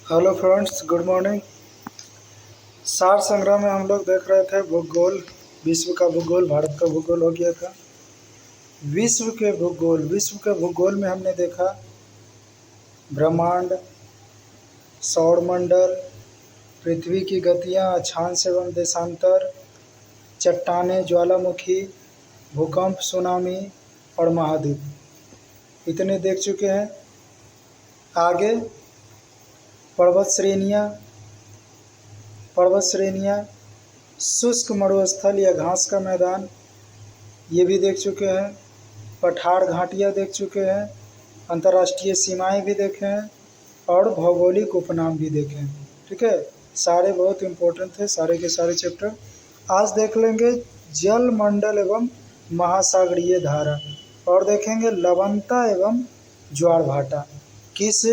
Hello friends, good morning. सार संग्रह में हम लोग देख रहे थे भूगोल, विश्व का भूगोल, भारत का भूगोल हो गया था। विश्व के भूगोल में हमने देखा ब्रह्मांड, सौरमंडल, पृथ्वी की गतियाँ, अक्षांश एवं देशांतर, चट्टानें, ज्वालामुखी, भूकंप, सुनामी और महाद्वीप। इतने देख चुके हैं। आगे पर्वत श्रेणियाँ, शुष्क मरुस्थल या घास का मैदान, ये भी देख चुके हैं। पठार घाटियाँ देख चुके हैं। अंतर्राष्ट्रीय सीमाएं भी देखे हैं और भौगोलिक उपनाम भी देखे हैं। ठीक है, सारे बहुत इम्पोर्टेंट थे, सारे के सारे चैप्टर। आज देख लेंगे जल मंडल एवं महासागरीय धारा और देखेंगे लवणता एवं ज्वार भाटा। किस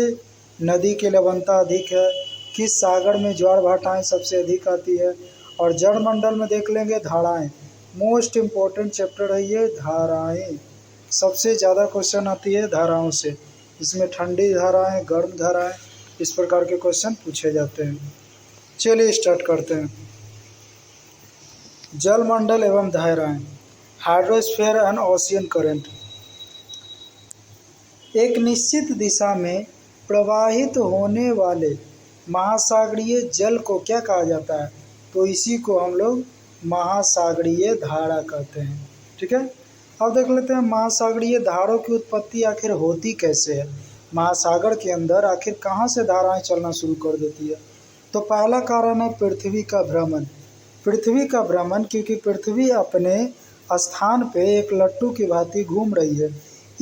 नदी की लवणता अधिक है, किस सागर में ज्वार भाटाएं सबसे अधिक आती है। और जल मंडल में देख लेंगे धाराएं। मोस्ट इम्पोर्टेंट चैप्टर है ये, धाराएं। सबसे ज़्यादा क्वेश्चन आती है धाराओं से। इसमें ठंडी धाराएं, गर्म धाराएं, इस प्रकार के क्वेश्चन पूछे जाते हैं। चलिए स्टार्ट करते हैं। जल मंडल एवं धाराएं। Hydrosphere and ocean current. एक निश्चित दिशा में प्रवाहित होने वाले महासागरीय जल को क्या कहा जाता है? तो इसी को हम लोग महासागरीय धारा कहते हैं। ठीक है, अब देख लेते हैं महासागरीय धाराओं की उत्पत्ति आखिर होती कैसे है। महासागर के अंदर आखिर कहाँ से धाराएं चलना शुरू कर देती है? तो पहला कारण है पृथ्वी का भ्रमण। पृथ्वी का भ्रमण, क्योंकि पृथ्वी अपने स्थान पे एक लट्टू की भांति घूम रही है।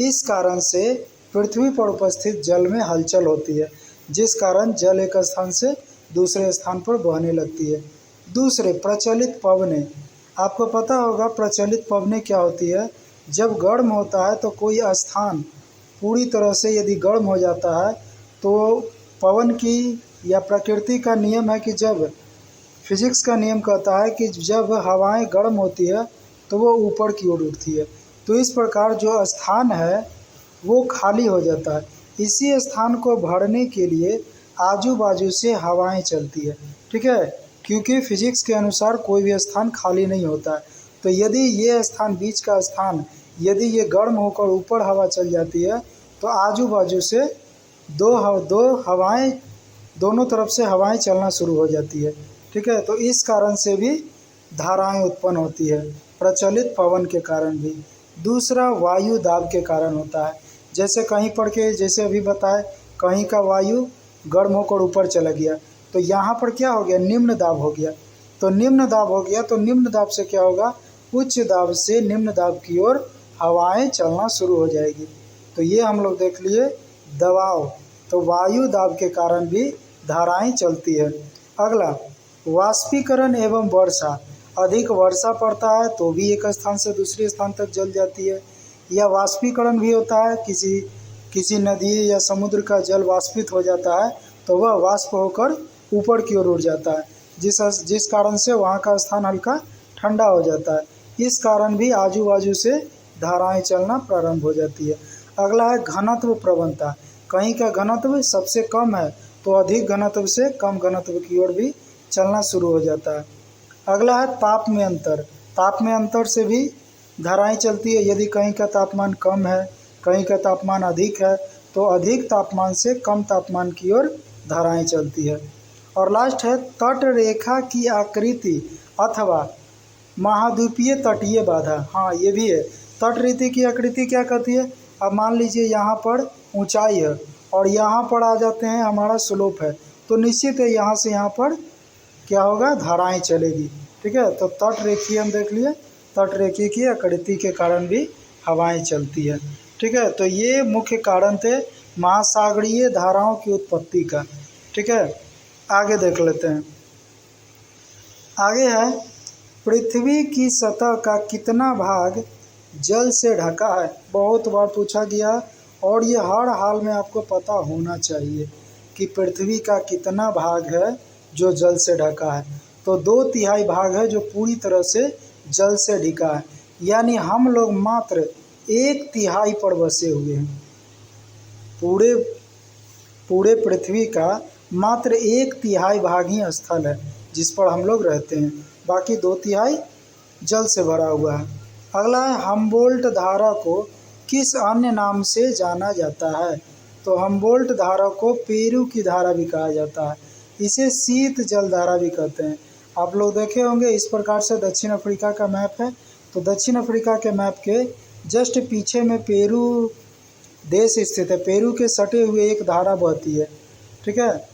इस कारण से पृथ्वी पर उपस्थित जल में हलचल होती है, जिस कारण जल एक स्थान से दूसरे स्थान पर बहने लगती है। दूसरे, प्रचलित पवनें। आपको पता होगा प्रचलित पवनें क्या होती है। जब गर्म होता है तो कोई स्थान पूरी तरह से यदि गर्म हो जाता है तो पवन की या प्रकृति का नियम है कि जब फिजिक्स का नियम कहता है कि जब हवाएं गर्म होती है तो वो ऊपर की ओर उठती है। तो इस प्रकार जो स्थान है वो खाली हो जाता है। इसी स्थान को भरने के लिए आजू बाजू से हवाएं चलती है। ठीक है, क्योंकि फिजिक्स के अनुसार कोई भी स्थान खाली नहीं होता है। तो यदि ये स्थान, बीच का स्थान, यदि ये गर्म होकर ऊपर हवा चल जाती है तो आजू बाजू से दो हवाएं, दोनों तरफ से हवाएं चलना शुरू हो जाती है। ठीक है, तो इस कारण से भी धाराएं उत्पन्न होती है, प्रचलित पवन के कारण भी। दूसरा, वायु दाब के कारण होता है। जैसे कहीं पर के, जैसे अभी बताए, कहीं का वायु गर्म होकर ऊपर चला गया तो यहाँ पर क्या हो गया, निम्न दाब हो गया। तो निम्न दाब हो गया तो निम्न दाब से क्या होगा, उच्च दाब से निम्न दाब की ओर हवाएं चलना शुरू हो जाएगी। तो ये हम लोग देख लिए दबाव। तो वायु दाब के कारण भी धाराएं चलती है। अगला, वाष्पीकरण एवं वर्षा। अधिक वर्षा पड़ता है तो भी एक स्थान से दूसरे स्थान तक जल जाती है। या वाष्पीकरण भी होता है, किसी नदी या समुद्र का जल वाष्पित हो जाता है तो वह वाष्प होकर ऊपर की ओर उड़ जाता है, जिस कारण से वहाँ का स्थान हल्का ठंडा हो जाता है। इस कारण भी आजू बाजू से धाराएं चलना प्रारंभ हो जाती है। अगला है घनत्व प्रवणता। कहीं का घनत्व सबसे कम है तो अधिक घनत्व से कम घनत्व की ओर भी चलना शुरू हो जाता है। अगला है ताप में अंतर। ताप में अंतर से भी धाराएं चलती है। यदि कहीं का तापमान कम है, कहीं का तापमान अधिक है तो अधिक तापमान से कम तापमान की ओर धाराएं चलती है। और लास्ट है तट रेखा की आकृति अथवा महाद्वीपीय तटीय बाधा। हाँ, ये भी है। तट रेखा की आकृति क्या कहती है? अब मान लीजिए यहाँ पर ऊंचाई है और यहाँ पर आ जाते हैं, हमारा स्लोप है, तो निश्चित है यहाँ से यहाँ पर क्या होगा, धाराएं चलेगी। ठीक है, तो तट रेखीय हम देख लिए, तट रेखीय की आकृति के कारण भी हवाएं चलती है। ठीक है, तो ये मुख्य कारण थे महासागरीय धाराओं की उत्पत्ति का। ठीक है, आगे देख लेते हैं। आगे है पृथ्वी की सतह का कितना भाग जल से ढका है। बहुत बार पूछा गया और ये हर हाल में आपको पता होना चाहिए कि पृथ्वी का कितना भाग है जो जल से ढका है। तो 2/3 भाग है जो पूरी तरह से जल से ढका है, यानी हम लोग मात्र 1/3 पर बसे हुए हैं। पूरे पृथ्वी का मात्र 1/3 भाग ही स्थल है जिस पर हम लोग रहते हैं, बाकी 2/3 जल से भरा हुआ है। अगला है, हम्बोल्ट धारा को किस अन्य नाम से जाना जाता है? तो हम्बोल्ट धारा को पेरू की धारा भी कहा जाता है, इसे शीत जल धारा भी कहते हैं। आप लोग देखे होंगे इस प्रकार से दक्षिण अफ्रीका का मैप है, तो दक्षिण अफ्रीका के मैप के जस्ट पीछे में पेरू देश स्थित है। पेरू के सटे हुए एक धारा बहती है, ठीक है,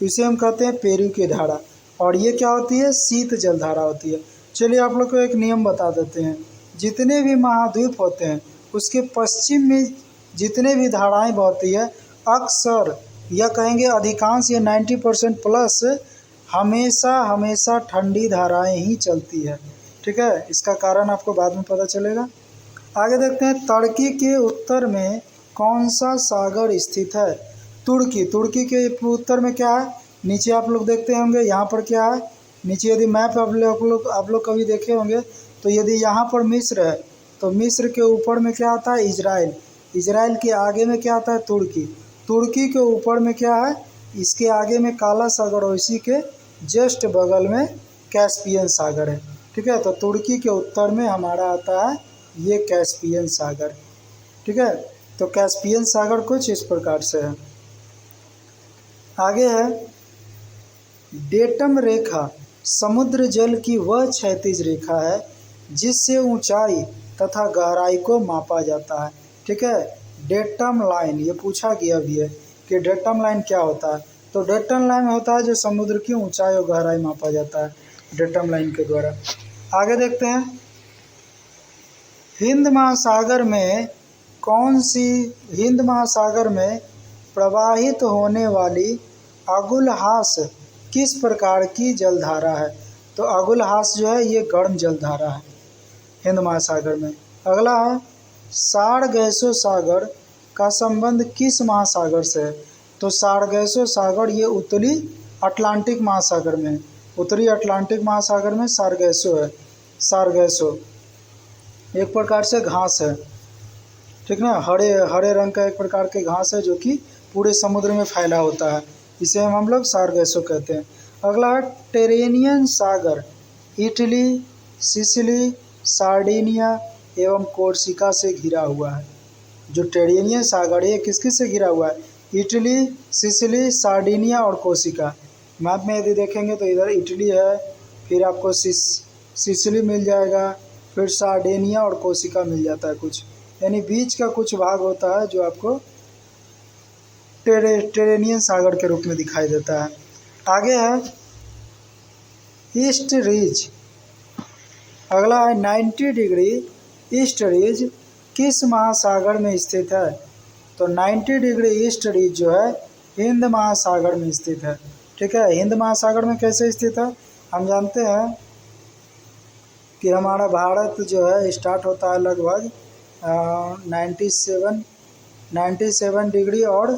इसे हम कहते हैं पेरू की धारा, और ये क्या होती है? शीत जल धारा होती है। चलिए आप लोग को एक नियम बता देते हैं, जितने भी महाद्वीप होते हैं उसके पश्चिम में जितने भी धाराएं बहती है, अक्सर या कहेंगे अधिकांश, या 90% प्लस हमेशा हमेशा ठंडी धाराएं ही चलती है, ठीक है। इसका कारण आपको बाद में पता चलेगा। आगे देखते हैं, तुर्की के उत्तर में कौन सा सागर स्थित है? तुर्की। तुर्की के उत्तर में क्या है? नीचे आप लोग देखते होंगे, यहाँ पर क्या है नीचे, यदि मैप आप लोग कभी देखे होंगे तो यदि यहाँ पर मिस्र है तो मिस्र के ऊपर में क्या आता है? इजराइल। इजराइल के आगे में क्या आता है? तुर्की। तुर्की के ऊपर में क्या है? इसके आगे में काला सागर, और इसी के जस्ट बगल में कैस्पियन सागर है, ठीक है। तो तुर्की के उत्तर में हमारा आता है ये कैस्पियन सागर, ठीक है। तो कैस्पियन सागर कुछ इस प्रकार से है। आगे है, डेटम रेखा समुद्र जल की वह क्षैतिज रेखा है जिससे ऊंचाई तथा गहराई को मापा जाता है, ठीक है। डेटम लाइन, ये पूछा गया भी है कि डेटम लाइन क्या होता है? तो डेटम लाइन होता है जो समुद्र की ऊंचाई और गहराई मापा जाता है डेटम लाइन के द्वारा। आगे देखते हैं, हिंद महासागर में प्रवाहित होने वाली अगुलहास किस प्रकार की जलधारा है? तो अगुलहास जो है ये गर्म जलधारा है हिंद महासागर में। अगला है, सारगैसो सागर का संबंध किस महासागर से है? तो सारगैसो सागर ये उत्तरी अटलांटिक महासागर में, उत्तरी अटलांटिक महासागर में सारगैसो है। सारगैसो एक प्रकार से घास है, ठीक ना, हरे हरे रंग का एक प्रकार के घास है जो कि पूरे समुद्र में फैला होता है, इसे हम लोग सारगैसो कहते हैं। अगला है, टेरेनियन सागर इटली, सिसिली, सार्डिनिया एवं कोर्सिका से घिरा हुआ है। जो टेरेनियन सागर है किस किस से घिरा हुआ है? इटली, सिसिली, सार्डिनिया और कोर्सिका। मैप में यदि देखेंगे तो इधर इटली है, फिर आपको सिसिली मिल जाएगा, फिर सार्डिनिया और कोर्सिका मिल जाता है कुछ, यानी बीच का कुछ भाग होता है जो आपको टेरेनियन सागर के रूप में दिखाई देता है। आगे है, ईस्ट रिज। अगला है, 90 डिग्री ईस्ट रिज किस महासागर में स्थित है? तो 90 डिग्री ईस्ट रिज जो है हिंद महासागर में स्थित है, ठीक है। हिंद महासागर में कैसे स्थित है? हम जानते हैं कि हमारा भारत जो है स्टार्ट होता है लगभग 97 डिग्री और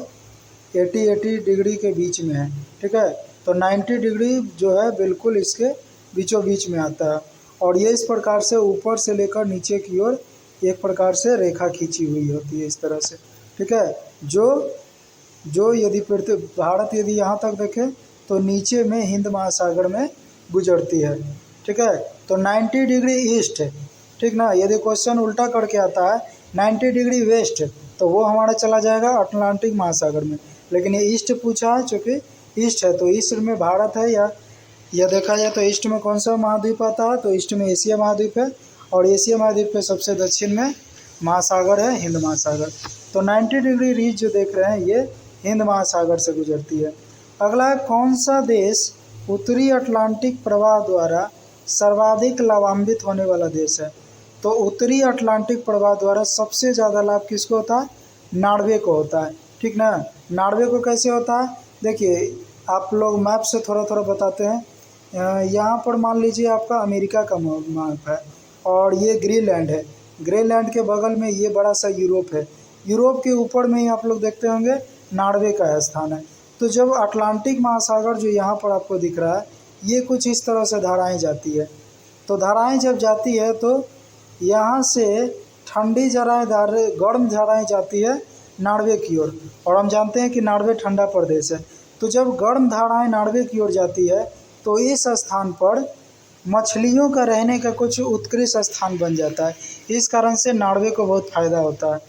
80 डिग्री के बीच में है, ठीक है। तो 90 डिग्री जो है बिल्कुल इसके बीचों बीच में आता है, और ये इस प्रकार से ऊपर से लेकर नीचे की ओर एक प्रकार से रेखा खींची हुई होती है इस तरह से, ठीक है। जो यदि भारत यदि यहाँ तक देखें तो नीचे में हिंद महासागर में गुजरती है, ठीक है। तो 90 डिग्री ईस्ट, ठीक ना, यदि क्वेश्चन उल्टा करके आता है 90 डिग्री वेस्ट तो वो हमारा चला जाएगा अटलांटिक महासागर में, लेकिन ये ईस्ट पूछा है, चूँकि ईस्ट है तो ईस्ट में भारत है, या देखा जाए तो ईस्ट में कौन सा महाद्वीप आता है? तो ईस्ट में एशिया महाद्वीप है, और एशिया महाद्वीप के सबसे दक्षिण में महासागर है हिंद महासागर। तो 90 डिग्री रीज जो देख रहे हैं ये हिंद महासागर से गुजरती है। अगला है, कौन सा देश उत्तरी अटलांटिक प्रवाह द्वारा सर्वाधिक लाभान्वित होने वाला देश है? तो उत्तरी अटलांटिक प्रवाह द्वारा सबसे ज़्यादा लाभ किसको होता है? नॉर्वे को होता है, ठीक ना। नॉर्वे को कैसे होता है? देखिए आप लोग मैप से थोड़ा थोड़ा बताते हैं। यहाँ पर मान लीजिए आपका अमेरिका का मैप है और ये ग्रीनलैंड है, ग्रीनलैंड के बगल में ये बड़ा सा यूरोप है, यूरोप के ऊपर में ही आप लोग देखते होंगे नॉर्वे का स्थान है। तो जब अटलांटिक महासागर जो यहाँ पर आपको दिख रहा है ये कुछ इस तरह से धाराएं जाती है, तो धाराएं जब जाती है तो यहाँ से ठंडी गर्म धाराएं जाती है नॉर्वे की ओर, और हम जानते हैं कि नॉर्वे ठंडा प्रदेश है। तो जब गर्म धाराएं नार्वे की ओर जाती है तो इस स्थान पर मछलियों का रहने का कुछ उत्कृष्ट स्थान बन जाता है। इस कारण से नार्वे को बहुत फ़ायदा होता है।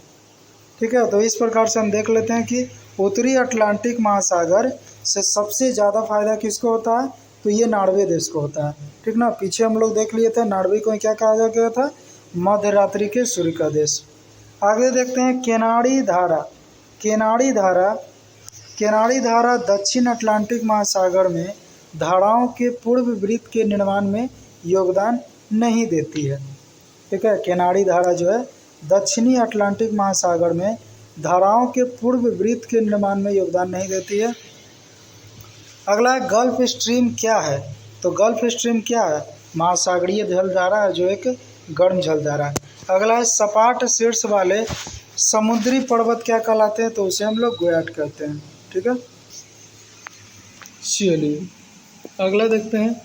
ठीक है, तो इस प्रकार से हम देख लेते हैं कि उत्तरी अटलांटिक महासागर से सबसे ज़्यादा फायदा किसको होता है, तो ये नार्वे देश को होता है। ठीक ना, पीछे हम लोग देख लिए थे नार्वे को क्या कहा गया था, मध्य रात्रि के सूर्य का देश। आगे देखते हैं केनाडी धारा। केनाडी धारा दक्षिण अटलांटिक महासागर में धाराओं के पूर्व वृत्त के निर्माण में योगदान नहीं देती है। ठीक है, केनाडी धारा जो है दक्षिणी अटलांटिक महासागर में धाराओं के पूर्व वृत्त के निर्माण में योगदान नहीं देती है। अगला है गल्फ स्ट्रीम क्या है, तो गल्फ स्ट्रीम क्या है, महासागरीय जलधारा है जो एक गर्म जलधारा है। अगला है सपाट शीर्ष वाले समुद्री पर्वत क्या कहलाते हैं, तो उसे हम लोग गोयाट कहते हैं। ठीक है, चलिए अगला देखते हैं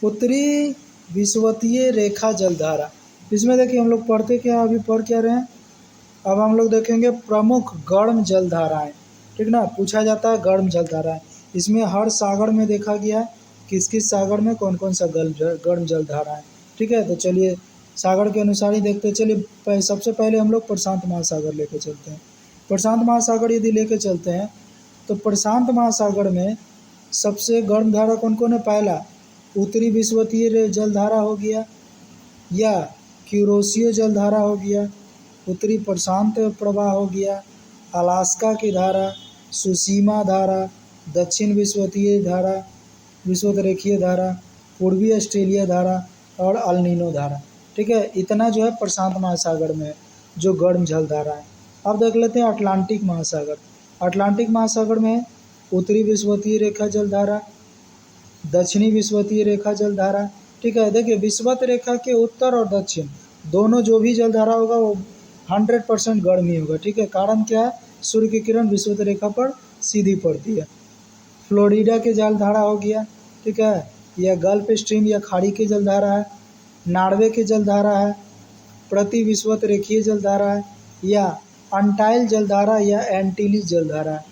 उत्तरी विषुवतीय रेखा जलधारा। इसमें देखिए हम लोग पढ़ते क्या, अभी पढ़ क्या रहे हैं, अब हम लोग देखेंगे प्रमुख गर्म जलधाराएं। ठीक ना, पूछा जाता है गर्म जलधाराएं। इसमें हर सागर में देखा गया है किस किस सागर में कौन कौन सा गर्म जलधारा है। ठीक है, तो चलिए सागर के अनुसार ही देखते हैं। चलिए सबसे पहले हम लोग प्रशांत महासागर लेके चलते हैं। प्रशांत महासागर यदि लेके चलते हैं तो प्रशांत महासागर में सबसे गर्म धारा कौन कौन है, पहला उत्तरी विषुवतीय जलधारा हो गया, या क्यूरोसियो जलधारा हो गया, उत्तरी प्रशांत प्रवाह हो गया, अलास्का की धारा, सुसीमा धारा, दक्षिण विषुवतीय धारा, विषुवतरेखीय धारा, पूर्वी ऑस्ट्रेलिया धारा और अल्नीनो धारा। ठीक है, इतना जो है प्रशांत महासागर में है जो गर्म जलधारा है। अब देख लेते हैं अटलांटिक महासागर। अटलांटिक महासागर में उत्तरी विषुवतीय रेखा जलधारा, दक्षिणी विषुवतीय रेखा जलधारा। ठीक है, देखिए विषुवत रेखा के उत्तर और दक्षिण दोनों जो भी जलधारा होगा वो 100% गर्म ही होगा। ठीक है, कारण क्या है, सूर्य की किरण विषुवत रेखा पर सीधी पड़ती है। फ्लोरिडा के जलधारा हो गया, ठीक है, यह गल्फ स्ट्रीम या खाड़ी की जलधारा है, नार्वे की जलधारा है, प्रति विषुवत रेखीय जलधारा है, या अंटाइल जलधारा या एंटीलीज जलधारा है।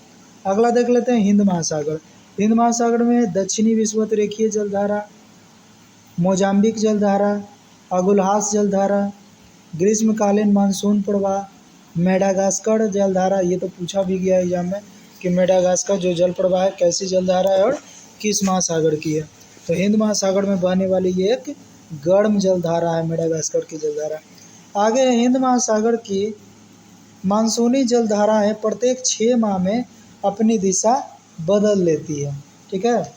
अगला देख लेते हैं हिंद महासागर। हिंद महासागर में दक्षिणी विषुवत रेखीय जलधारा, मोजाम्बिक जलधारा, अगुलहास जलधारा, ग्रीष्मकालीन मानसून प्रवाह, मेडागास्कर जलधारा। ये तो पूछा भी गया एग्जाम में कि मेडागास्कर जो जल प्रवाह है कैसी जलधारा है और किस महासागर की है, तो हिंद महासागर में बहने वाली ये एक गर्म जलधारा है मेडागास्कर की जलधारा। आगे हिंद महासागर की मानसूनी जलधाराएं प्रत्येक 6 माह में अपनी दिशा बदल लेती है। ठीक है,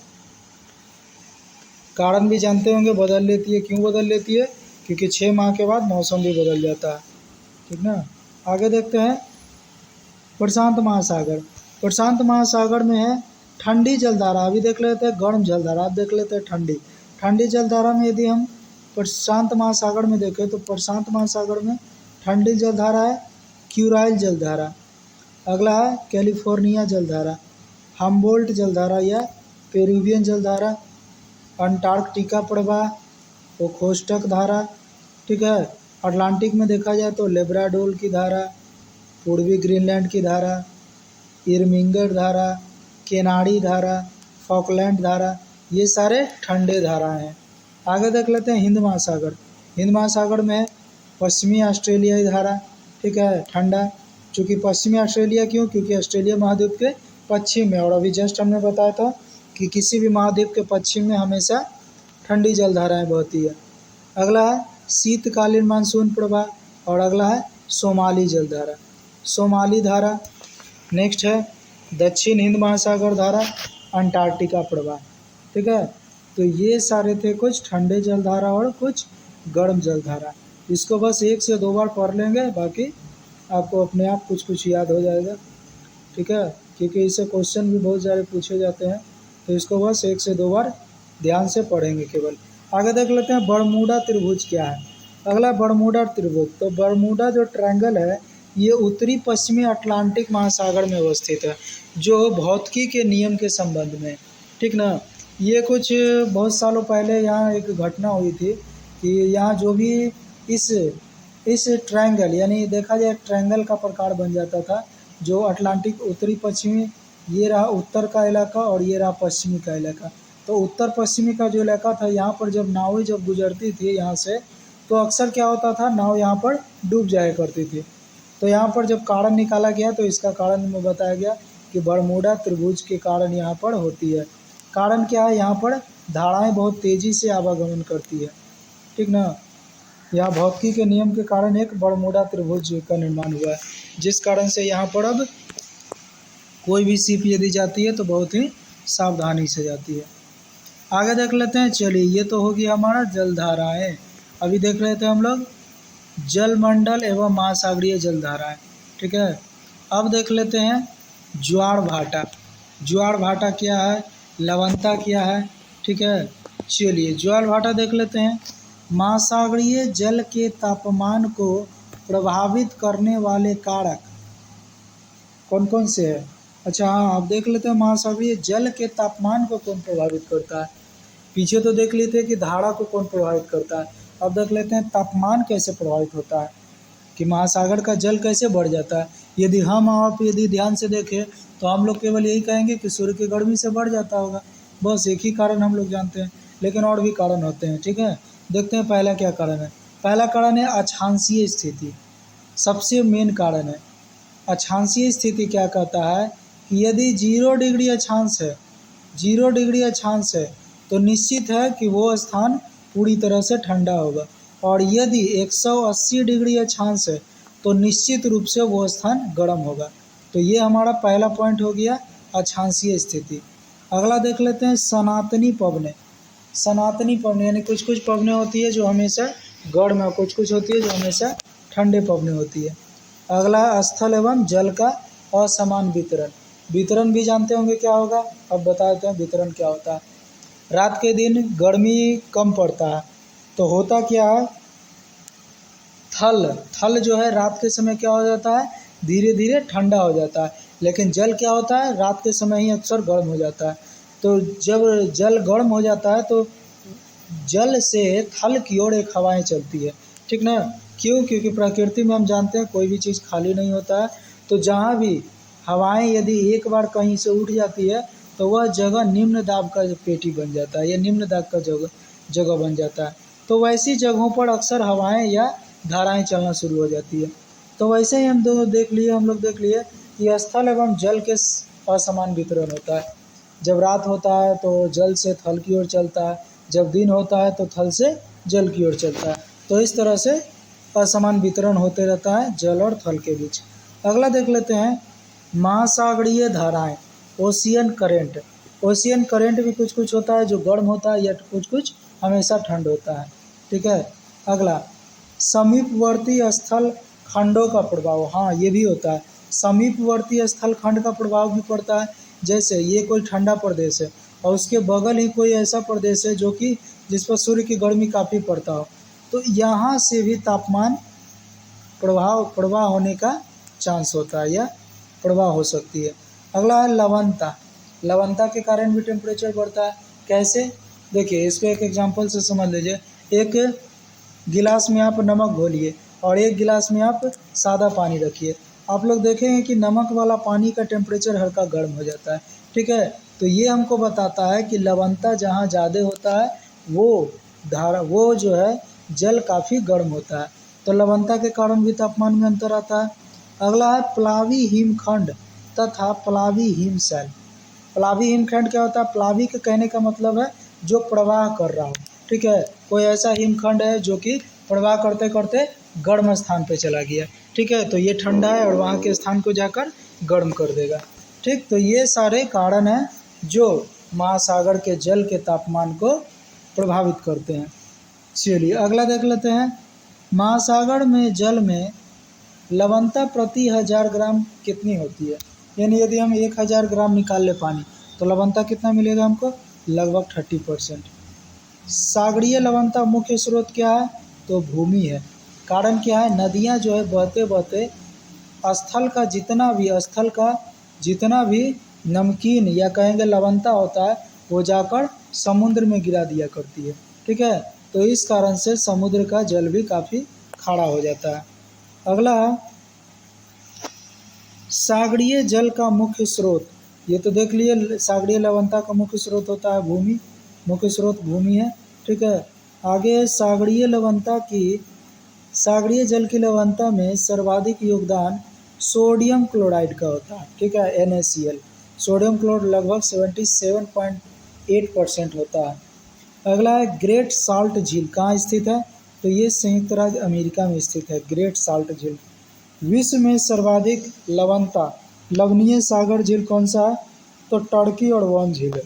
कारण भी जानते होंगे बदल लेती है, क्यों बदल लेती है, क्योंकि 6 माह के बाद मौसम भी बदल जाता है। ठीक ना, आगे देखते हैं प्रशांत महासागर। प्रशांत महासागर में है ठंडी जलधारा। अभी देख लेते हैं गर्म जलधारा, अब देख लेते हैं ठंडी जलधारा में यदि हम प्रशांत महासागर में देखें तो प्रशांत महासागर में ठंडी जलधारा है क्यूराइल जलधारा। अगला है कैलिफोर्निया जलधारा, हम्बोल्ट जलधारा या पेरुवियन जलधारा, अंटार्कटिका प्रवाह, ओखोस्टक धारा। ठीक है, अटलांटिक में देखा जाए तो लेब्राडोर की धारा, पूर्वी ग्रीनलैंड की धारा, इरमिंगर धारा, केनाडी धारा, फॉकलैंड धारा, ये सारे ठंडे धारा हैं। आगे देख लेते हैं हिंद महासागर। हिंद महासागर में पश्चिमी ऑस्ट्रेलियाई धारा। ठीक है, ठंडा, चूँकि पश्चिमी ऑस्ट्रेलिया क्यों, क्योंकि ऑस्ट्रेलिया महाद्वीप के पश्चिम में, और अभी जस्ट हमने बताया था कि किसी भी महाद्वीप के पश्चिम में हमेशा ठंडी जलधाराएँ बहती है। अगला है शीतकालीन मानसून प्रवाह, और अगला है सोमाली जलधारा, सोमाली धारा। नेक्स्ट है दक्षिण हिंद महासागर धारा, अंटार्कटिका प्रवाह। ठीक है, तो ये सारे थे कुछ ठंडे जलधारा और कुछ गर्म जलधारा। इसको बस 1 से 2 बार पढ़ लेंगे, बाकी आपको अपने आप कुछ कुछ याद हो जाएगा। ठीक है, क्योंकि इससे क्वेश्चन भी बहुत सारे पूछे जाते हैं, तो इसको बस 1 से 2 बार ध्यान से पढ़ेंगे केवल। आगे देख लेते हैं बरमूडा त्रिभुज क्या है। अगला बरमूडा त्रिभुज, तो बरमूडा जो ट्रायंगल है ये उत्तरी पश्चिमी अटलांटिक महासागर में अवस्थित है, जो भौतिकी के नियम के संबंध में। ठीक ना, ये कुछ बहुत सालों पहले यहाँ एक घटना हुई थी कि यहाँ जो भी इस इस ट्रायंगल यानी देखा जाए ट्रायंगल का प्रकार बन जाता था, जो अटलांटिक उत्तरी पश्चिमी, ये रहा उत्तर का इलाका और ये रहा पश्चिमी का इलाका। तो उत्तर पश्चिमी का जो इलाका था, यहाँ पर जब नावें जब गुजरती थी यहाँ से, तो अक्सर क्या होता था, नाव यहाँ पर डूब जाया करती थी। तो यहाँ पर जब कारण निकाला गया तो इसका कारण में बताया गया कि बरमूडा त्रिभुज के कारण यहाँ पर होती है। कारण क्या है, यहाँ पर धाराएं बहुत तेज़ी से आवागमन करती है, ठीक ना। यहाँ भौतिकी के नियम के कारण एक बरमूडा त्रिभुज का निर्माण हुआ है, जिस कारण से यहाँ पर अब कोई भी शिप यदि जाती है तो बहुत ही सावधानी से जाती है। आगे देख लेते हैं। चलिए, ये तो होगी हमारा जलधाराएं। अभी देख रहे थे हम लोग जलमंडल एवं महासागरीय जलधाराएं, ठीक है। अब देख लेते हैं ज्वार भाटा। ज्वार भाटा क्या है, लवणता क्या है, ठीक है। चलिए, ज्वार भाटा देख लेते हैं। महासागरीय जल के तापमान को प्रभावित करने वाले कारक कौन कौन से हैं? अच्छा हाँ, अब देख लेते हैं महासागरीय जल के तापमान को कौन प्रभावित करता है। पीछे तो देख लेते हैं कि धारा को कौन प्रभावित करता है, अब देख लेते हैं तापमान कैसे प्रभावित होता है, कि महासागर का जल कैसे बढ़ जाता है। यदि हम आप यदि ध्यान से देखें तो हम लोग केवल यही कहेंगे कि सूर्य की गर्मी से बढ़ जाता होगा, बस एक ही कारण हम लोग जानते हैं, लेकिन और भी कारण होते हैं, ठीक है। देखते हैं पहला क्या कारण है। पहला कारण है अक्षांशीय स्थिति, सबसे मेन कारण है। अक्षांशीय स्थिति क्या कहता है कि यदि 0 डिग्री अक्षांश है, 0 डिग्री अक्षांश है तो निश्चित है कि वो स्थान पूरी तरह से ठंडा होगा, और यदि 180 डिग्री अक्षांश है तो निश्चित रूप से वो स्थान गर्म होगा। तो ये हमारा पहला पॉइंट हो गया, अक्षांशीय स्थिति। अगला देख लेते हैं सनातनी पवनें। सनातनी पवनें यानी कुछ कुछ पवनें होती है जो हमेशा गर्म है, कुछ कुछ होती है जो हमेशा ठंडे पवनें होती है। अगला स्थल एवं जल का असमान वितरण। वितरण भी जानते होंगे क्या होगा, अब बता देते हैं वितरण क्या होता है। रात के दिन गर्मी कम पड़ता है तो होता क्या है, थल जो है रात के समय क्या हो जाता है, धीरे धीरे ठंडा हो जाता है, लेकिन जल क्या होता है, रात के समय ही अक्सर गर्म हो जाता है। तो जब जल गर्म हो जाता है तो जल से थल की ओर एक हवाएं चलती है, ठीक ना। क्यों? क्योंकि प्रकृति में हम जानते हैं कोई भी चीज़ खाली नहीं होता है। तो जहाँ भी हवाएं यदि एक बार कहीं से उठ जाती है तो वह जगह निम्न दाब का पेटी बन जाता है, या निम्न दाब का जगह बन जाता है। तो वैसी जगहों पर अक्सर हवाएं या धाराएं चलना शुरू हो जाती है। तो वैसे ही हम दोनों देख लिए कि स्थल एवं जल के असमान वितरण होता है। जब रात होता है तो जल से थल की ओर चलता है, जब दिन होता है तो थल से जल की ओर चलता है। तो इस तरह से असमान वितरण होते रहता है जल और थल के बीच। अगला देख लेते हैं महासागरीय धाराएं, ओशियन करेंट। ओशियन करेंट भी कुछ कुछ होता है जो गर्म होता है, या कुछ कुछ हमेशा ठंड होता है, ठीक है। अगला समीपवर्ती स्थल खंडों का प्रभाव, हाँ ये भी होता है। समीपवर्ती स्थल खंड का प्रभाव भी पड़ता है। जैसे ये कोई ठंडा प्रदेश है और उसके बगल ही कोई ऐसा प्रदेश है जो कि जिस पर सूर्य की गर्मी काफ़ी पड़ता हो, तो यहाँ से भी तापमान प्रवाह होने का चांस होता है, या प्रवाह हो सकती है। अगला है लवणता। लवणता के कारण भी टेम्परेचर बढ़ता है। कैसे? देखिए, इसको एक एग्जांपल से समझ लीजिए। एक गिलास में आप नमक घोलिए और एक गिलास में आप सादा पानी रखिए। आप लोग देखेंगे कि नमक वाला पानी का टेम्परेचर हल्का गर्म हो जाता है, ठीक है। तो ये हमको बताता है कि लवणता जहाँ ज़्यादा होता है वो जो है जल काफ़ी गर्म होता है। तो लवणता के कारण भी तापमान में अंतर आता है। अगला है प्लावी हिमखंड तथा प्लावी हिमशैल। प्लावी हिमखंड क्या होता है? प्लावी के कहने का मतलब है जो प्रवाह कर रहा हो, ठीक है। कोई ऐसा हिमखंड है जो कि प्रवाह करते करते गर्म स्थान पे चला गया, ठीक है। तो ये ठंडा है और वहाँ के स्थान को जाकर गर्म कर देगा, ठीक। तो ये सारे कारण हैं जो महासागर के जल के तापमान को प्रभावित करते हैं। चलिए अगला देख लेते हैं। महासागर में जल में लवणता प्रति 1000 ग्राम कितनी होती है? यानी यदि हम 1000 ग्राम निकाल ले पानी तो लवणता कितना मिलेगा हमको? लगभग 30%। सागरीय लवणता मुख्य स्रोत क्या है? तो भूमि है। कारण क्या है? नदियाँ जो है बहते बहते स्थल का जितना भी नमकीन या कहेंगे लवणता होता है वो जाकर समुद्र में गिरा दिया करती है, ठीक है। तो इस कारण से समुद्र का जल भी काफ़ी खाड़ा हो जाता है। अगला सागरीय जल का मुख्य स्रोत, ये तो देख लिए सागरीय लवणता का मुख्य स्रोत होता है भूमि, मुख्य स्रोत भूमि है, ठीक है। आगे सागरीय लवणता की, सागरीय जल की लवणता में सर्वाधिक योगदान सोडियम क्लोराइड का होता है, ठीक है, NaCl। सोडियम क्लोराइड लगभग 77.8% होता है। अगला है ग्रेट साल्ट झील, कहाँ स्थित है? तो ये संयुक्त राज्य अमेरिका में स्थित है ग्रेट साल्ट झील। विश्व में सर्वाधिक लवणता लवणीय सागर झील कौन सा है? तो टर्की और वॉन झील है,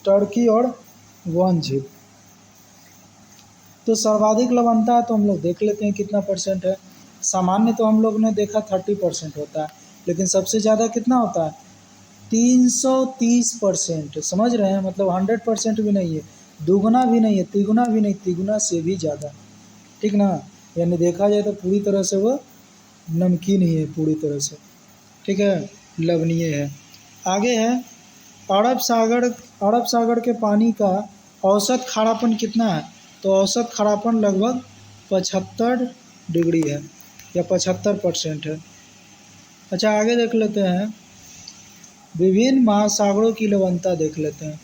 टर्की और वॉन झील। तो सर्वाधिक लवणता है तो हम लोग देख लेते हैं कितना परसेंट है। सामान्य तो हम लोग ने देखा 30% होता है, लेकिन सबसे ज़्यादा कितना होता है? 330%। समझ रहे हैं, मतलब 100% भी नहीं है, दुगुना भी नहीं है, तिगुना भी नहीं, तिगुना से भी ज़्यादा, ठीक ना। यानी देखा जाए तो पूरी तरह से वो नमकीन ही है, पूरी तरह से, ठीक है, लवणीय है। आगे है अरब सागर के पानी का औसत खारापन कितना है? तो औसत खारापन लगभग 75 डिग्री है या 75% है। अच्छा, आगे देख लेते हैं विभिन्न महासागरों की लवणता देख लेते हैं।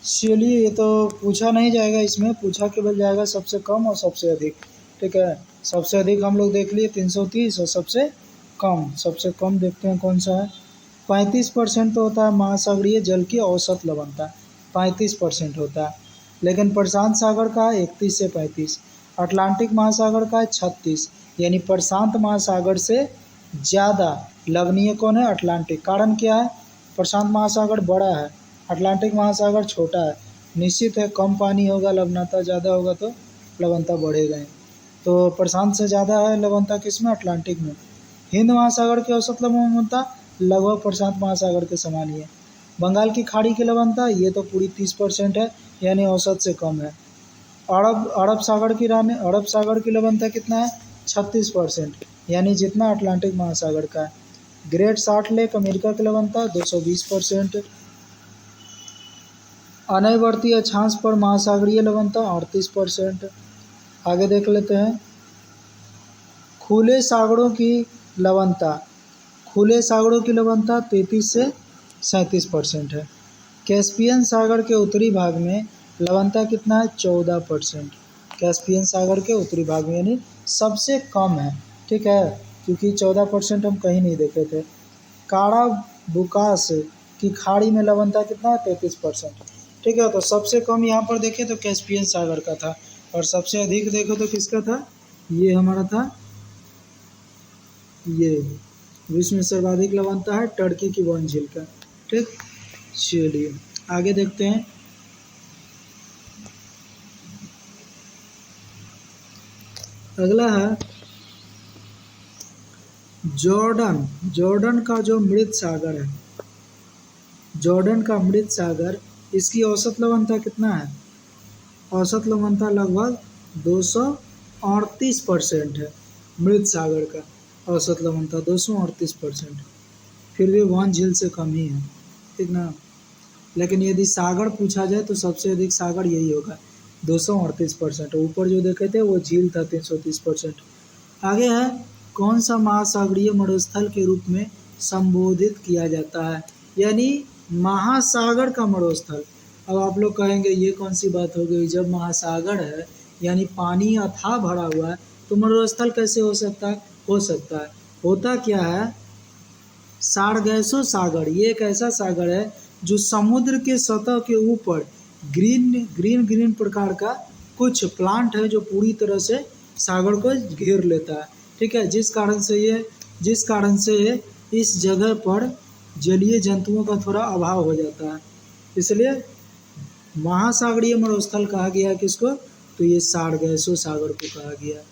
चलिए, ये तो पूछा नहीं जाएगा, इसमें पूछा केवल जाएगा सबसे कम और सबसे अधिक, ठीक है। सबसे अधिक हम लोग देख लिए 330 और सबसे कम देखते हैं कौन सा है। 35% तो होता है महासागरीय जल की औसत लवणता, 35% होता है। लेकिन प्रशांत सागर का है 31 से 35, अटलांटिक महासागर का है 36, यानी प्रशांत महासागर से ज़्यादा लवणीय कौन है? अटलांटिक। कारण क्या है? प्रशांत महासागर बड़ा है, अटलांटिक महासागर छोटा है। निश्चित है कम पानी होगा, लवणता ज़्यादा होगा तो लवणता बढ़ेगा ही। तो प्रशांत से ज़्यादा है लवणता किसमें? अटलांटिक में। हिंद महासागर की औसत लवणता लगभग प्रशांत महासागर के समान ही है। बंगाल की खाड़ी की लवणता ये तो पूरी 30% है, यानी औसत से कम है। अरब सागर की लवणता कितना है? 36%, यानी जितना अटलांटिक महासागर का है। ग्रेट साल्ट लेक अमेरिका की लवणता 220%। अनैवर्तीय अक्षांश पर महासागरीय लवणता 38%। आगे देख लेते हैं खुले सागरों की लवणता 33 से 37% है। कैस्पियन सागर के उत्तरी भाग में लवणता कितना है? 14%। कैस्पियन सागर के उत्तरी भाग में, यानी सबसे कम है, ठीक है, क्योंकि 14% हम कहीं नहीं देखे थे। काराबुकास की खाड़ी में लवणता कितना है? 33%, ठीक है। तो सबसे कम यहाँ पर देखें तो कैस्पियन सागर का था, और सबसे अधिक देखो तो किसका था? ये हमारा था, ये विश्व में सर्वाधिक लवणता है टर्की की वॉन झील का, ठीक। चलिए आगे देखते हैं। अगला है जॉर्डन का जो मृत सागर है, जॉर्डन का मृत सागर, इसकी औसत लवणता कितना है? औसत लवणता लगभग 238% है। मृत सागर का औसत लवणता 238%, फिर भी वॉन झील से कम ही है, ठीक ना। लेकिन यदि सागर पूछा जाए तो सबसे अधिक सागर यही होगा 238%। ऊपर जो देखे थे वो झील था 330%। आगे है कौन सा महासागरीय मरुस्थल के रूप में संबोधित किया जाता है? यानी महासागर का मरुस्थल। अब आप लोग कहेंगे ये कौन सी बात हो गई, जब महासागर है यानी पानी अथाह भरा हुआ है तो मरुस्थल कैसे हो सकता है? होता क्या है, सारगैसो सागर, ये एक ऐसा सागर है जो समुद्र के सतह के ऊपर ग्रीन प्रकार का कुछ प्लांट है जो पूरी तरह से सागर को घेर लेता है, ठीक है। जिस कारण से इस जगह पर जलीय जंतुओं का थोड़ा अभाव हो जाता है, इसलिए महासागरीय मरुस्थल कहा गया है किसको? तो ये सारगैसो सागर को कहा गया।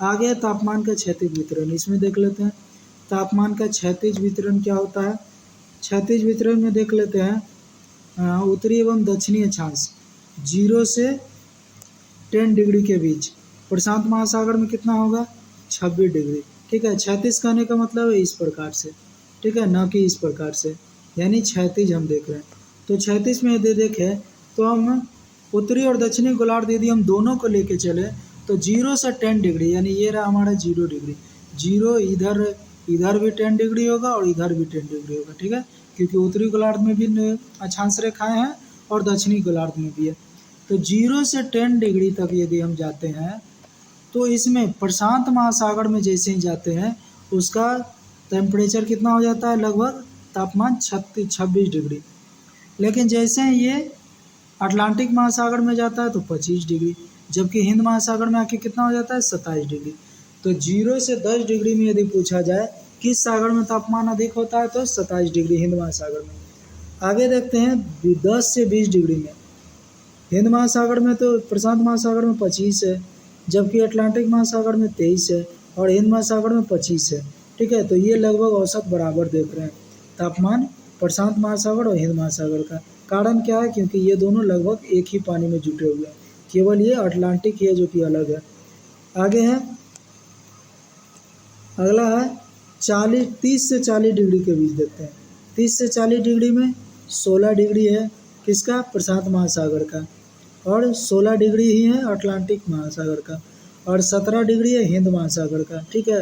आगे तापमान का क्षैतिज वितरण, इसमें देख लेते हैं तापमान का क्षैतिज वितरण क्या होता है। क्षैतिज वितरण में देख लेते हैं उत्तरी एवं दक्षिणी अक्षांश 0 से 10 डिग्री के बीच। प्रशांत महासागर में कितना होगा? 26 डिग्री, ठीक है। क्षैतिज कहने का मतलब है इस प्रकार से, ठीक है, न कि इस प्रकार से, यानी क्षैतिज हम देख रहे हैं। तो क्षैतिज में यदि देखें तो हम उत्तरी और दक्षिणी गोलार्ध यदि हम दोनों को लेके चले तो 0 से 10 डिग्री, यानी ये रहा हमारा 0 डिग्री, 0 इधर भी 10 डिग्री होगा और इधर भी 10 डिग्री होगा, ठीक है, क्योंकि उत्तरी गोलार्ध में भी अक्षांश रेखाएं हैं और दक्षिणी गोलार्ध में भी है। तो 0 से 10 डिग्री तक यदि हम जाते हैं तो इसमें प्रशांत महासागर में जैसे ही जाते हैं उसका टेम्परेचर कितना हो जाता है, लगभग तापमान 26 डिग्री। लेकिन जैसे ही ये अटलांटिक महासागर में जाता है तो 25 डिग्री, जबकि हिंद महासागर में आके कितना हो जाता है, 27 डिग्री। तो 0 से 10 डिग्री में यदि पूछा जाए किस सागर में तापमान अधिक होता है तो 27 डिग्री हिंद महासागर में। आगे देखते हैं 10 से 20 डिग्री में। हिंद महासागर में तो प्रशांत महासागर में 25 है, जबकि अटलांटिक महासागर में 23 है और हिंद महासागर में 25 है, ठीक है। तो ये लगभग औसत बराबर देख रहे हैं तापमान प्रशांत महासागर और हिंद महासागर का। कारण क्या है, क्योंकि ये दोनों लगभग एक ही पानी में जुटे हुए हैं, केवल ये अटलांटिक ही है जो कि अलग है। आगे है, अगला है 30 से 40 डिग्री के बीच देखते हैं। 30 से 40 डिग्री में 16 डिग्री है किसका, प्रशांत महासागर का, और 16 डिग्री ही है अटलांटिक महासागर का, और 17 डिग्री है हिंद महासागर का, ठीक है।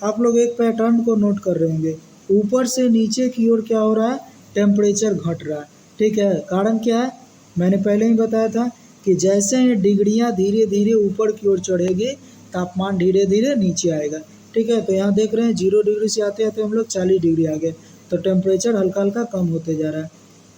आप लोग एक पैटर्न को नोट कर रहे होंगे, ऊपर से नीचे की ओर क्या हो रहा है, टेम्परेचर घट रहा है, ठीक है। कारण क्या है, मैंने पहले ही बताया था कि जैसे ही डिग्रियां धीरे धीरे ऊपर की ओर चढ़ेगी तापमान धीरे धीरे नीचे आएगा, ठीक है। तो यहाँ देख रहे हैं 0 डिग्री से आते आते हम लोग 40 डिग्री आ गए, तो टेम्परेचर हल्का हल्का कम होते जा रहा है।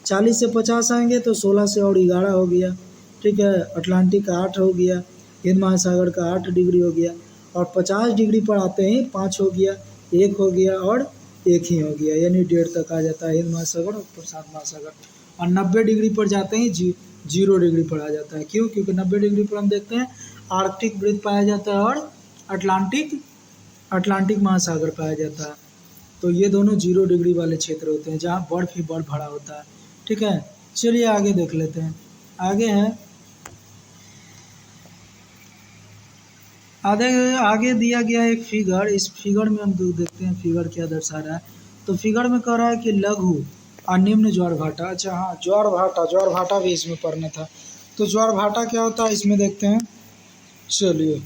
40 से 50 आएंगे तो 16 से और 11 हो गया, ठीक है। अटलांटिक का 8 हो गया, हिंद महासागर का 8 डिग्री हो गया, और 50 डिग्री पर आते ही 5 हो गया, 1 हो गया और 1 ही हो गया, यानी 1.5 तक आ जाता है हिंद महासागर और प्रशांत महासागर। और 90 डिग्री पर जाते ही 0 डिग्री पर आ जाता है। क्यों, क्योंकि 90 डिग्री पर हम देखते हैं आर्कटिक वृत्त पाया जाता है और अटलांटिक महासागर पाया जाता है। तो ये दोनों 0 डिग्री वाले क्षेत्र होते हैं जहाँ बर्फ ही बर्फ भरा होता है, ठीक है। चलिए आगे देख लेते हैं। आगे है, आगे दिया गया एक फिगर, इस फिगर में हम देखते हैं फिगर क्या दर्शा रहा है। तो फिगर में कह रहा है कि लघु और निम्न ज्वार भाटा, अच्छा हाँ, ज्वार भाटा भी इसमें पढ़ना था। तो ज्वार भाटा क्या होता है इसमें देखते हैं, चलिए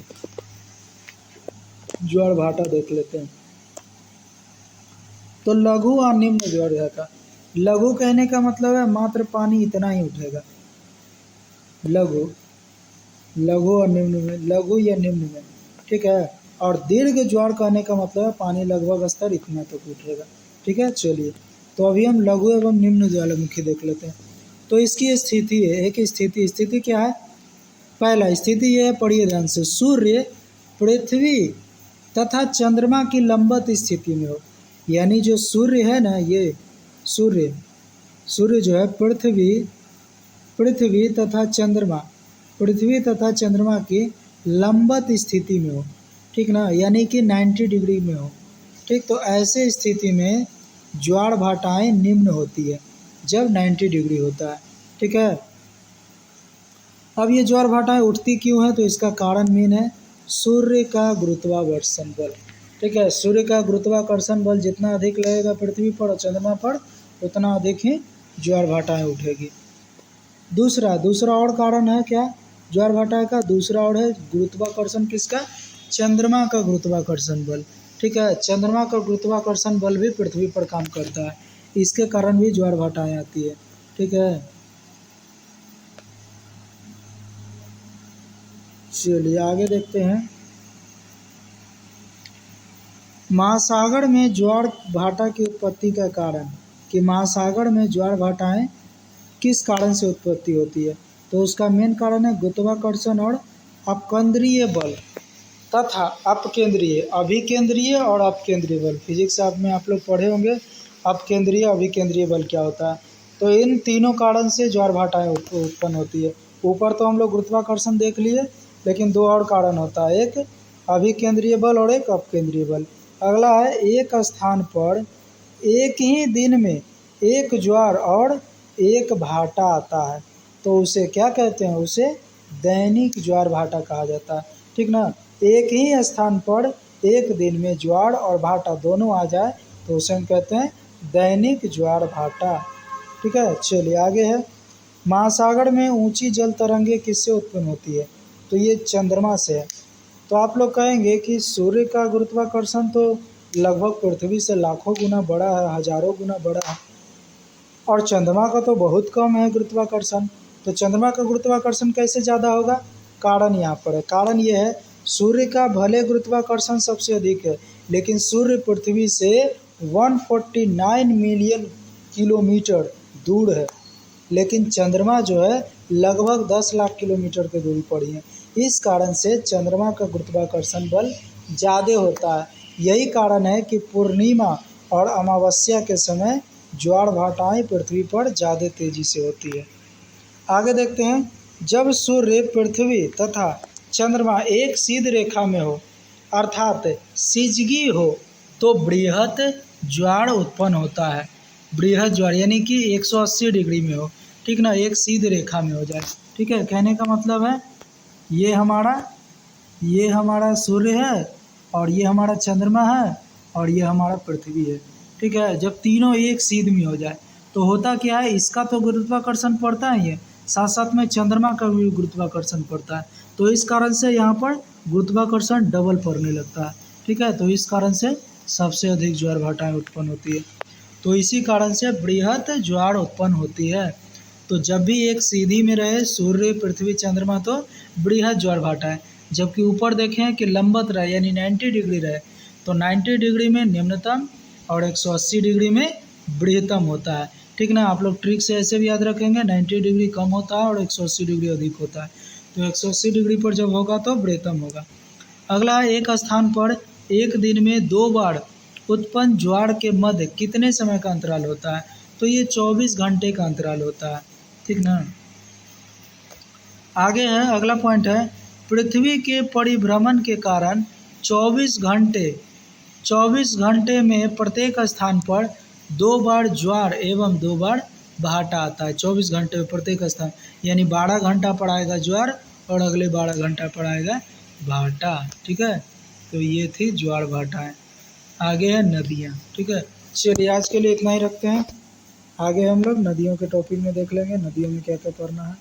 ज्वार भाटा देख लेते हैं। तो लघु और निम्न ज्वार भाटा, लघु कहने का मतलब है मात्र पानी इतना ही उठेगा, लघु और निम्न में, लघु या निम्न में, ठीक है। और दीर्घ ज्वार कहने का मतलब है पानी लगभग स्तर इतना तक उठेगा, ठीक है। चलिए, तो अभी हम लघु एवं निम्न ज्वालामुखी देख लेते हैं। तो इसकी स्थिति है, एक स्थिति क्या है, पहला स्थिति ये है, पढ़िए ध्यान से, सूर्य पृथ्वी तथा चंद्रमा की लंबवत स्थिति में हो, यानी जो सूर्य है ना, ये सूर्य जो है पृथ्वी तथा चंद्रमा की लंबवत स्थिति में हो, ठीक ना, यानी कि 90 डिग्री में हो, ठीक। तो ऐसे स्थिति में ज्वार भाटाएं निम्न होती है जब 90 डिग्री होता है, ठीक है। अब ये ज्वार भाटाएं उठती क्यों है, तो इसका कारण मेन है सूर्य का गुरुत्वाकर्षण बल, ठीक है। सूर्य का गुरुत्वाकर्षण बल जितना अधिक लगेगा पृथ्वी पर और चंद्रमा पर, उतना अधिक ही ज्वार भाटाएं उठेगी। दूसरा और कारण है क्या, ज्वार भाटा का दूसरा और है गुरुत्वाकर्षण, किसका, चंद्रमा का गुरुत्वाकर्षण बल, ठीक है। चंद्रमा का गुरुत्वाकर्षण बल भी पृथ्वी पर काम करता है, इसके कारण भी ज्वार भाटाएं आती है, ठीक है। चलिए आगे देखते हैं। महासागर में ज्वार भाटा की उत्पत्ति का कारण, कि महासागर में ज्वार भाटाएं किस कारण से उत्पत्ति होती है, तो उसका मेन कारण है गुरुत्वाकर्षण और अपकेंद्रीय बल तथा अभिकेंद्रीय और अपकेंद्रीय बल। फिजिक्स में आप लोग पढ़े होंगे अपकेंद्रीय अभिकेंद्रीय बल क्या होता है। तो इन तीनों कारण से ज्वार भाटाएं उत्पन्न होती है। ऊपर तो हम लोग गुरुत्वाकर्षण देख लिए, लेकिन 2 और कारण होता है, एक अभिकेंद्रीय बल और एक अपकेंद्रीय बल। अगला है, एक स्थान पर एक ही दिन में एक ज्वार और एक भाटा आता है, तो उसे क्या कहते हैं, उसे दैनिक ज्वार भाटा कहा जाता है, ठीक ना। एक ही स्थान पर एक दिन में ज्वार और भाटा दोनों आ जाए तो उसे हम कहते हैं दैनिक ज्वार भाटा, ठीक है। चलिए आगे है, महासागर में ऊंची जल तरंगे किससे उत्पन्न होती है, तो ये चंद्रमा से है। तो आप लोग कहेंगे कि सूर्य का गुरुत्वाकर्षण तो लगभग पृथ्वी से लाखों गुना बड़ा है, हजारों गुना बड़ा है, और चंद्रमा का तो बहुत कम है गुरुत्वाकर्षण। तो चंद्रमा का गुरुत्वाकर्षण कैसे ज़्यादा होगा? कारण यहाँ पर है। कारण ये है, सूर्य का भले गुरुत्वाकर्षण सबसे अधिक है, लेकिन सूर्य पृथ्वी से 149 मिलियन किलोमीटर दूर है, लेकिन चंद्रमा जो है लगभग 10 लाख किलोमीटर की दूरी पर ही है। इस कारण से चंद्रमा का गुरुत्वाकर्षण बल ज़्यादा होता है। यही कारण है कि पूर्णिमा और अमावस्या के समय ज्वार भाटाएँ पृथ्वी पर ज़्यादा तेज़ी से होती है। आगे देखते हैं, जब सूर्य, पृथ्वी तथा चंद्रमा एक सीधी रेखा में हो अर्थात सिजगी हो तो बृहत ज्वार उत्पन्न होता है। बृहत ज्वार यानी कि 180 डिग्री में हो, ठीक ना, एक सीधी रेखा में हो जाए। ठीक है, कहने का मतलब है ये हमारा सूर्य है, और ये हमारा चंद्रमा है, और ये हमारा पृथ्वी है। ठीक है, जब तीनों एक सीध में हो जाए तो होता क्या है, इसका तो गुरुत्वाकर्षण पड़ता ही है, साथ साथ में चंद्रमा का भी गुरुत्वाकर्षण पड़ता है। तो इस कारण से यहाँ पर गुरुत्वाकर्षण डबल पड़ने लगता है। ठीक है, तो इस कारण से सबसे अधिक ज्वार भाटाएँ उत्पन्न होती है। तो इसी कारण से बृहत ज्वार उत्पन्न होती है। तो जब भी एक सीधी में रहे सूर्य, पृथ्वी, चंद्रमा तो बृहत ज्वार भाटा है। जबकि ऊपर देखें कि लंबवत रहे यानी 90 डिग्री रहे तो 90 डिग्री में निम्नतम और 180 डिग्री में बृहत्तम होता है। ठीक ना, आप लोग ट्रिक से ऐसे भी याद रखेंगे, 90 डिग्री कम होता है और 180 डिग्री अधिक होता है। तो 180 डिग्री पर जब होगा तो बृहत्तम होगा। अगला, एक स्थान पर एक दिन में 2 बार उत्पन्न ज्वार के मध्य कितने समय का अंतराल होता है? तो ये 24 घंटे का अंतराल होता है। ठीक ना। आगे है, अगला पॉइंट है, पृथ्वी के परिभ्रमण के कारण 24 घंटे में प्रत्येक स्थान पर 2 बार ज्वार एवं 2 बार भाटा आता है। 24 घंटे में प्रत्येक स्थान यानी 12 घंटा पर आएगा ज्वार और अगले 12 घंटा पर आएगा भाटा। ठीक है, तो ये थी ज्वार भाटाएँ। आगे है नदियाँ। ठीक है, चलिए आज के लिए इतना ही रखते हैं। आगे हम लोग नदियों के टॉपिक में देख लेंगे, नदियों में क्या क्या करना है।